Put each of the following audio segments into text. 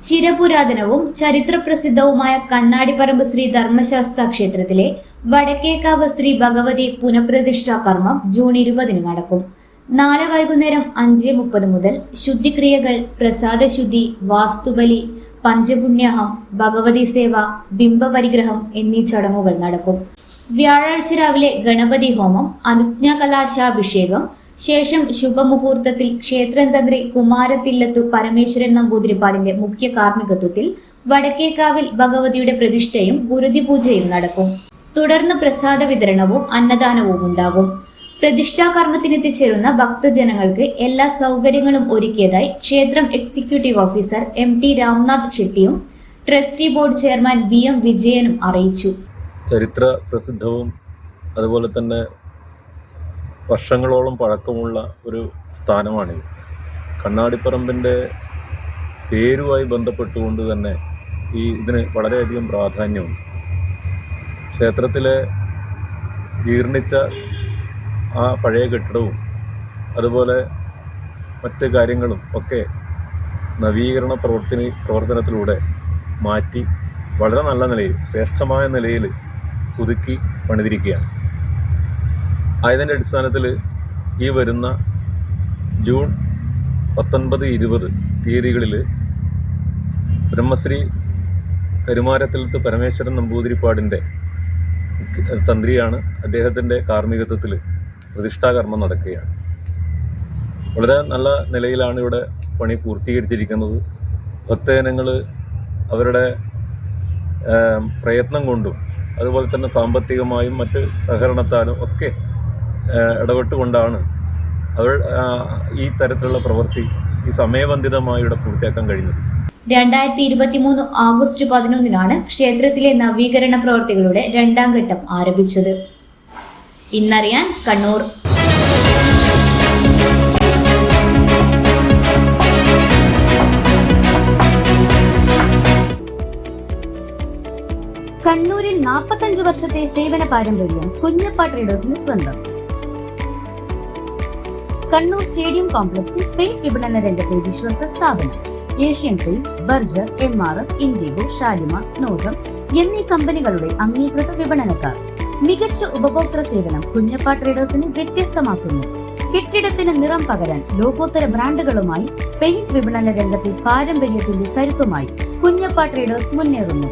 ചിരപുരാതനവും ചരിത്രപ്രസിദ്ധവുമായ കണ്ണാടിപ്പറമ്പ് ശ്രീ ധർമ്മശാസ്ത്ര ക്ഷേത്രത്തിലെ വടക്കേക്കാവ് ശ്രീ ഭഗവതി പുനഃപ്രതിഷ്ഠാ കർമ്മം ജൂൺ 20 നടക്കും. നാളെ വൈകുന്നേരം 5:30 മുതൽ ശുദ്ധിക്രിയകൾ, പ്രസാദശുദ്ധി, വാസ്തുബലി, പഞ്ചപുണ്യാഹം, ഭഗവതി സേവ, ബിംബപരിഗ്രഹം എന്നീ ചടങ്ങുകൾ നടക്കും. വ്യാഴാഴ്ച രാവിലെ ഗണപതി ഹോമം, അനുജ്ഞാകലാശാഭിഷേകം, ശേഷം ശുഭമുഹൂർത്തത്തിൽ ക്ഷേത്രം തന്ത്രി കുമാരത്തില്ലത്തു പരമേശ്വരൻ നമ്പൂതിരിപ്പാടിന്റെ മുഖ്യ കാർമ്മികത്വത്തിൽ വടക്കേക്കാവിൽ ഭഗവതിയുടെ പ്രതിഷ്ഠയും ഗുരുതി പൂജയും നടക്കും. തുടർന്ന് പ്രസാദ വിതരണവും അന്നദാനവും ഉണ്ടാകും. പ്രതിഷ്ഠാകർമ്മത്തിനെത്തിച്ചേരുന്ന ഭക്തജനങ്ങൾക്ക് എല്ലാ സൗകര്യങ്ങളും ഒരുക്കിയതായി ക്ഷേത്രം എക്സിക്യൂട്ടീവ് ഓഫീസർ MT രാംനാഥ് ഷെട്ടിയും ട്രസ്റ്റി ബോർഡ് ചെയർമാൻ BM വിജയനും അറിയിച്ചു. ചരിത്ര പ്രസിദ്ധവും അതുപോലെ തന്നെ വർഷങ്ങളോളം പഴക്കമുള്ള ഒരു സ്ഥാനമാണിത്. കണ്ണാടിപ്പറമ്പിൻ്റെ പേരുമായി ബന്ധപ്പെട്ടുകൊണ്ട് തന്നെ ഇതിന് വളരെയധികം പ്രാധാന്യമുണ്ട്. ക്ഷേത്രത്തിലെ ജീർണിച്ച ആ പഴയ കെട്ടിടവും അതുപോലെ മറ്റ് കാര്യങ്ങളും ഒക്കെ നവീകരണ പ്രവർത്തനത്തിലൂടെ മാറ്റി വളരെ നല്ല നിലയിൽ, ശ്രേഷ്ഠമായ നിലയിൽ പുതുക്കി പണിതിരിക്കുകയാണ്. ആയതിൻ്റെ അടിസ്ഥാനത്തിൽ ഈ വരുന്ന ജൂൺ 19, 20 തീയതികളിൽ ബ്രഹ്മശ്രീ കരുമാരത്തിലത്ത് പരമേശ്വരൻ നമ്പൂതിരിപ്പാടിൻ്റെ തന്ത്രിയാണ്, അദ്ദേഹത്തിൻ്റെ കാർമ്മികത്വത്തിൽ പ്രതിഷ്ഠാകർമ്മം നടക്കുകയാണ്. വളരെ നല്ല നിലയിലാണ് ഇവിടെ പണി പൂർത്തീകരിച്ചിരിക്കുന്നത്. ഭക്തജനങ്ങൾ അവരുടെ പ്രയത്നം കൊണ്ടും അതുപോലെ തന്നെ സാമ്പത്തികമായും മറ്റ് സഹകരണത്താലും ഒക്കെ ഇടപെട്ടുകൊണ്ടാണ് അവർ ഈ തരത്തിലുള്ള പ്രവൃത്തി ഈ സമയബന്ധിതമായി ഇവിടെ പൂർത്തിയാക്കാൻ കഴിഞ്ഞത്. 2023 ഓഗസ്റ്റ് 11 ക്ഷേത്രത്തിലെ നവീകരണ പ്രവർത്തികളുടെ 2ാം ഘട്ടം ആരംഭിച്ചത്. ഇന്നറിയാൻ കണ്ണൂർ. കണ്ണൂരിൽ 45 വർഷത്തെ സേവന പാരമ്പര്യം കുഞ്ഞപ്പ ട്രേഡേഴ്സിന് സ്വന്തം. കണ്ണൂർ സ്റ്റേഡിയം കോംപ്ലക്സിൽ പെയിന്റ് വിപണന രംഗത്തെ വിശ്വസ്ത സ്ഥാപനം. Asian paints, Berger, MRF, IndiGo, Shalimar, സ്നോസം എന്നീ കമ്പനികളുടെ അംഗീകൃത വിപണനക്കാർ. മികച്ച ഉപഭോക്തൃ സേവനം കുഞ്ഞപ്പ ട്രേഡേഴ്സിനെ വ്യത്യസ്തമാക്കുന്നു. കെട്ടിടത്തിന് നിറം പകരാൻ ലോകോത്തര ബ്രാൻഡുകളുമായി പെയിന്റ് വിപണന രംഗത്തെ പാരമ്പര്യത്തിന്റെ കരുത്തുമായി കുഞ്ഞപ്പ ട്രേഡേഴ്സ് മുന്നേറുന്നു.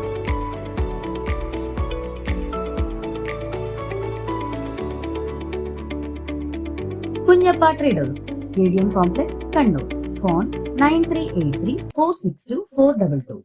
Kunjappa traders, stadium complex, Kannur. Phone 9383 462 422.